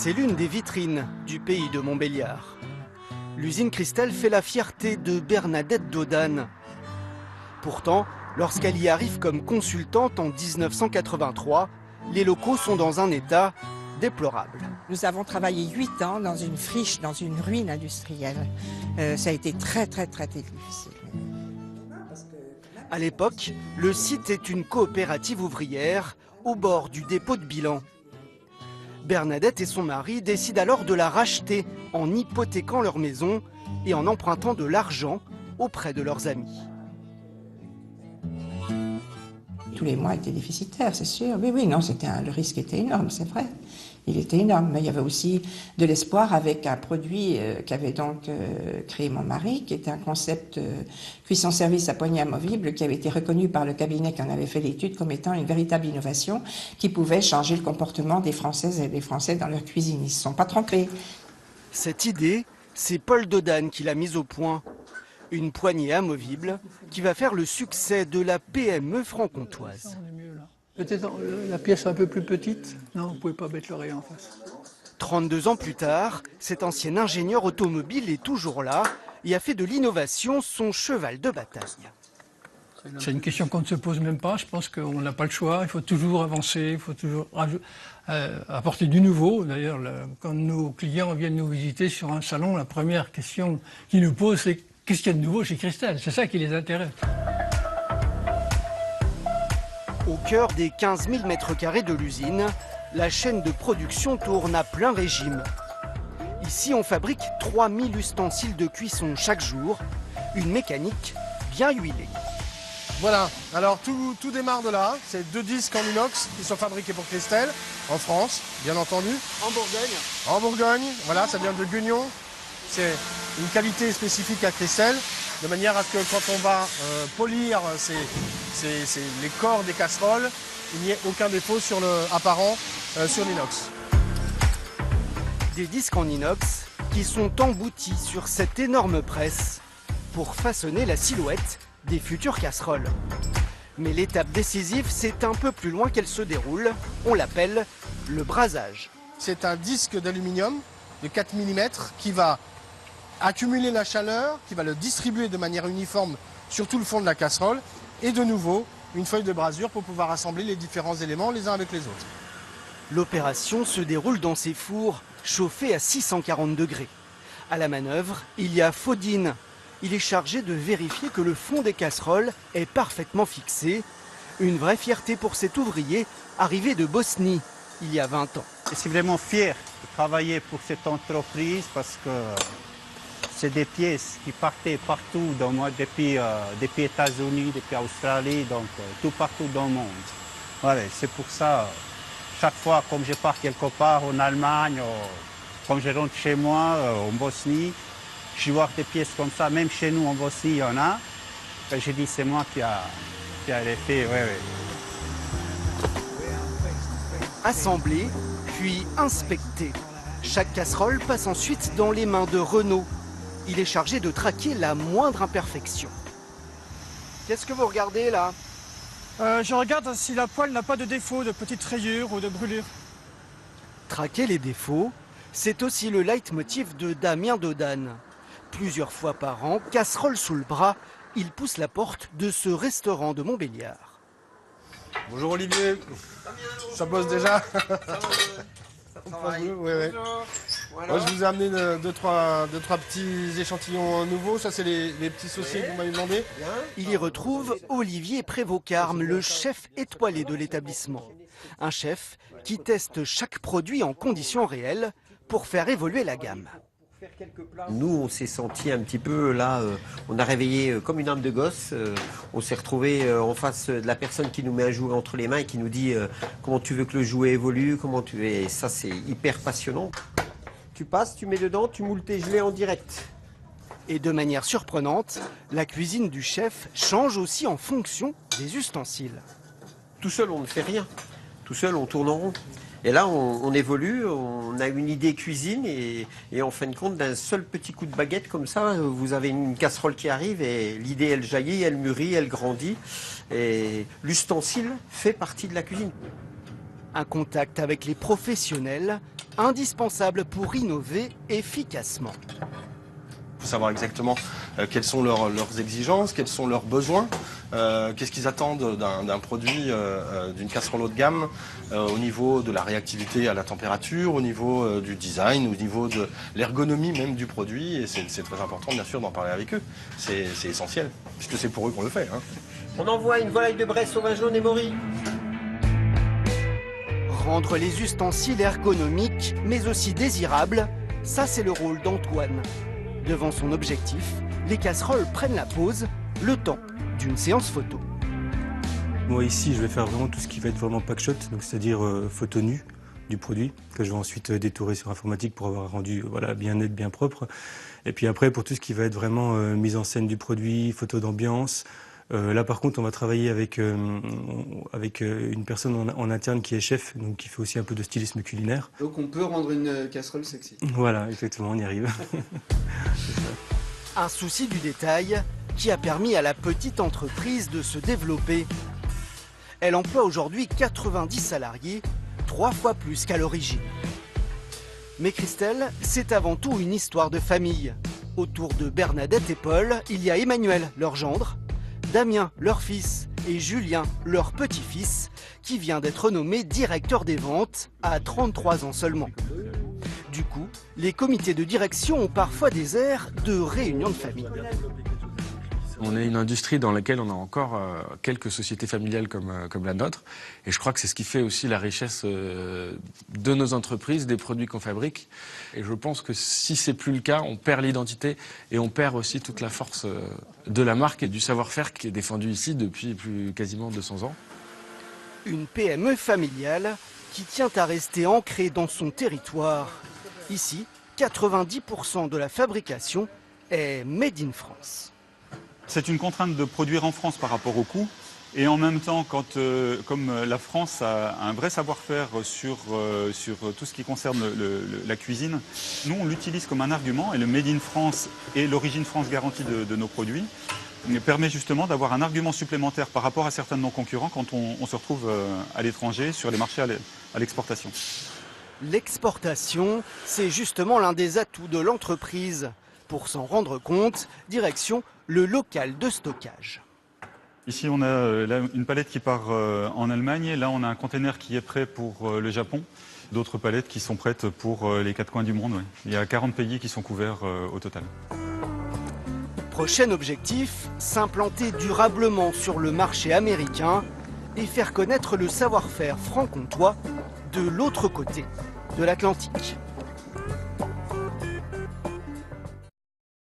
C'est l'une des vitrines du pays de Montbéliard. L'usine Cristal fait la fierté de Bernadette Dodane. Pourtant, lorsqu'elle y arrive comme consultante en 1983, les locaux sont dans un état déplorable. Nous avons travaillé 8 ans dans une friche, dans une ruine industrielle. Ça a été très difficile. À l'époque, le site est une coopérative ouvrière au bord du dépôt de bilan. Bernadette et son mari décident alors de la racheter en hypothéquant leur maison et en empruntant de l'argent auprès de leurs amis. Tous les mois étaient déficitaires, c'est sûr. Oui, non, le risque était énorme, c'est vrai. Il était énorme, mais il y avait aussi de l'espoir avec un produit qu'avait donc créé mon mari, qui était un concept cuisson-service à poignée amovible, qui avait été reconnu par le cabinet qui en avait fait l'étude comme étant une véritable innovation qui pouvait changer le comportement des Françaises et des Français dans leur cuisine. Ils ne se sont pas trompés. Cette idée, c'est Paul Dodane qui l'a mise au point. Une poignée amovible qui va faire le succès de la PME franc-comtoise. Peut-être la pièce un peu plus petite. Non, vous ne pouvez pas mettre l'oreille en face. 32 ans plus tard, cet ancien ingénieur automobile est toujours là et a fait de l'innovation son cheval de bataille. C'est une question qu'on ne se pose même pas. Je pense qu'on n'a pas le choix. Il faut toujours avancer, il faut toujours apporter du nouveau. D'ailleurs, quand nos clients viennent nous visiter sur un salon, la première question qu'ils nous posent, c'est qu'est-ce qu'il y a de nouveau chez Cristal? C'est ça qui les intéresse. Au cœur des 15 000 m² de l'usine, la chaîne de production tourne à plein régime. Ici, on fabrique 3000 ustensiles de cuisson chaque jour, une mécanique bien huilée. Voilà, alors tout démarre de là. C'est 2 disques en inox qui sont fabriqués pour Cristal, en France, bien entendu. En Bourgogne. En Bourgogne, voilà, ça vient de Guignon. C'est une qualité spécifique à Cristal, de manière à ce que quand on va polir les corps des casseroles, il n'y ait aucun défaut apparent sur l'inox. Des disques en inox qui sont emboutis sur cette énorme presse pour façonner la silhouette des futures casseroles. Mais l'étape décisive, c'est un peu plus loin qu'elle se déroule. On l'appelle le brasage. C'est un disque d'aluminium de 4 mm qui va accumuler la chaleur, qui va le distribuer de manière uniforme sur tout le fond de la casserole, et de nouveau une feuille de brasure pour pouvoir assembler les différents éléments les uns avec les autres. L'opération se déroule dans ces fours chauffés à 640 degrés. À la manœuvre, il y a Faudine. Il est chargé de vérifier que le fond des casseroles est parfaitement fixé. Une vraie fierté pour cet ouvrier arrivé de Bosnie il y a 20 ans. Je suis vraiment fier de travailler pour cette entreprise parce que c'est des pièces qui partaient partout dans moi, depuis États-Unis, depuis Australie, donc tout partout dans le monde. Voilà, c'est pour ça, chaque fois comme je pars quelque part en Allemagne, comme je rentre chez moi en Bosnie, je vois des pièces comme ça, même chez nous en Bosnie, il y en a. Et je dis c'est moi qui a les fait, ouais. Assemblé, puis inspecté. Chaque casserole passe ensuite dans les mains de Renaud. Il est chargé de traquer la moindre imperfection. Qu'est-ce que vous regardez là? Je regarde si la poêle n'a pas de défaut, de petites rayures ou de brûlures. Traquer les défauts, c'est aussi le leitmotiv de Damien Dodane. Plusieurs fois par an, casserole sous le bras, il pousse la porte de ce restaurant de Montbéliard. Bonjour Olivier, ça bosse déjà? Ouais. Voilà. Moi, je vous ai amené deux, trois petits échantillons nouveaux. Ça, c'est les petits sauciers que vous m'avez demandé. Il y retrouve Olivier Prévost-Carme, le chef étoilé de l'établissement. Un chef qui teste chaque produit en conditions réelles pour faire évoluer la gamme. Nous, on s'est senti un petit peu là, on a réveillé comme une âme de gosse. On s'est retrouvé en face de la personne qui nous met un jouet entre les mains et qui nous dit comment tu veux que le jouet évolue, comment tu veux. Et ça, c'est hyper passionnant. Tu passes, tu mets dedans, tu moules tes gelées en direct. Et de manière surprenante, la cuisine du chef change aussi en fonction des ustensiles. Tout seul, on ne fait rien. Tout seul, on tourne en rond. Et là, on évolue, on a une idée cuisine et en fin de compte, d'un seul petit coup de baguette comme ça, vous avez une casserole qui arrive et l'idée, elle jaillit, elle mûrit, elle grandit. Et l'ustensile fait partie de la cuisine. Un contact avec les professionnels indispensable pour innover efficacement. Il faut savoir exactement quelles sont leurs exigences, quels sont leurs besoins, qu'est-ce qu'ils attendent d'un produit, d'une casserole haut de gamme, au niveau de la réactivité à la température, au niveau du design, au niveau de l'ergonomie même du produit. Et c'est très important bien sûr d'en parler avec eux. C'est essentiel, puisque c'est pour eux qu'on le fait. Hein. On envoie une volaille de Bresse au vin jaune et Maury. Rendre les ustensiles ergonomiques, mais aussi désirables, ça c'est le rôle d'Antoine. Devant son objectif, les casseroles prennent la pause, le temps d'une séance photo. Moi ici, je vais faire vraiment tout ce qui va être vraiment packshot, donc c'est-à-dire photo nue du produit, que je vais ensuite détourer sur informatique pour avoir un rendu bien net, bien propre. Et puis après, pour tout ce qui va être vraiment mise en scène du produit, photo d'ambiance. Là par contre, on va travailler avec une personne en interne qui est chef, donc qui fait aussi un peu de stylisme culinaire. Donc on peut rendre une casserole sexy. Voilà, exactement, on y arrive. Un souci du détail qui a permis à la petite entreprise de se développer. Elle emploie aujourd'hui 90 salariés, 3 fois plus qu'à l'origine. Mais Christelle, c'est avant tout une histoire de famille. Autour de Bernadette et Paul, il y a Emmanuel, leur gendre, Damien, leur fils, et Julien, leur petit-fils, qui vient d'être nommé directeur des ventes à 33 ans seulement. Du coup, les comités de direction ont parfois des airs de réunion de famille. On est une industrie dans laquelle on a encore quelques sociétés familiales comme la nôtre. Et je crois que c'est ce qui fait aussi la richesse de nos entreprises, des produits qu'on fabrique. Et je pense que si c'est plus le cas, on perd l'identité et on perd aussi toute la force de la marque et du savoir-faire qui est défendu ici depuis quasiment 200 ans. Une PME familiale qui tient à rester ancrée dans son territoire. Ici, 90% de la fabrication est made in France. C'est une contrainte de produire en France par rapport au coût. Et en même temps, comme la France a un vrai savoir-faire sur tout ce qui concerne la cuisine, nous on l'utilise comme un argument et le Made in France et l'origine France garantie de nos produits permet justement d'avoir un argument supplémentaire par rapport à certains de nos concurrents quand on se retrouve à l'étranger sur les marchés à l'exportation. L'exportation, c'est justement l'un des atouts de l'entreprise. Pour s'en rendre compte, direction le local de stockage. Ici, on a là, une palette qui part en Allemagne. Là, on a un container qui est prêt pour le Japon. D'autres palettes qui sont prêtes pour les 4 coins du monde. Ouais. Il y a 40 pays qui sont couverts au total. Prochain objectif, s'implanter durablement sur le marché américain et faire connaître le savoir-faire franc-comtois de l'autre côté de l'Atlantique.